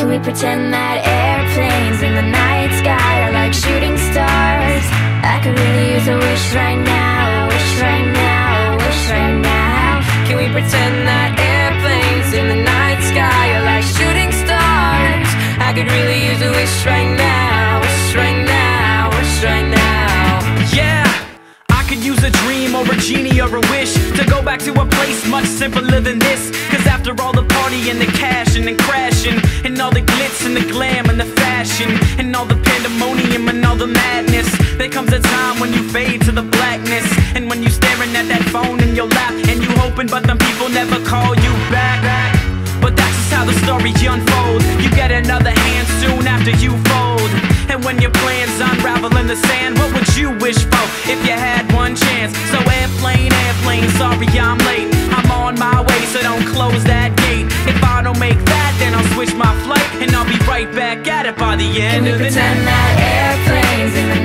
Can we pretend that airplanes in the night sky are like shooting stars? I could really use a wish right now, wish right now, wish right now. Can we pretend that airplanes in the night sky are like shooting stars? I could really use a wish right now, wish right now, wish right now. Yeah, I could use a dream or a genie or a wish to go back to a place much simpler than this. Cause after all the party and the cash and the crashing, and all the glitz and the glam and the fashion, and all the pandemonium and all the madness, there comes a time when you fade to the blackness. And when you staring at that phone in your lap, and you hoping but them people never call you back. But that's just how the story unfolds. You get another hand soon after you fold. And when your plans unravel in the sand, what would you wish for if you had one chance? So airplane, airplane, sorry I'm late. I'm on my way, so don't close that gate. If I don't make that, then I'll switch my flight, and I'll be right back at it by the end of the night. Can we pretend that airplanes in the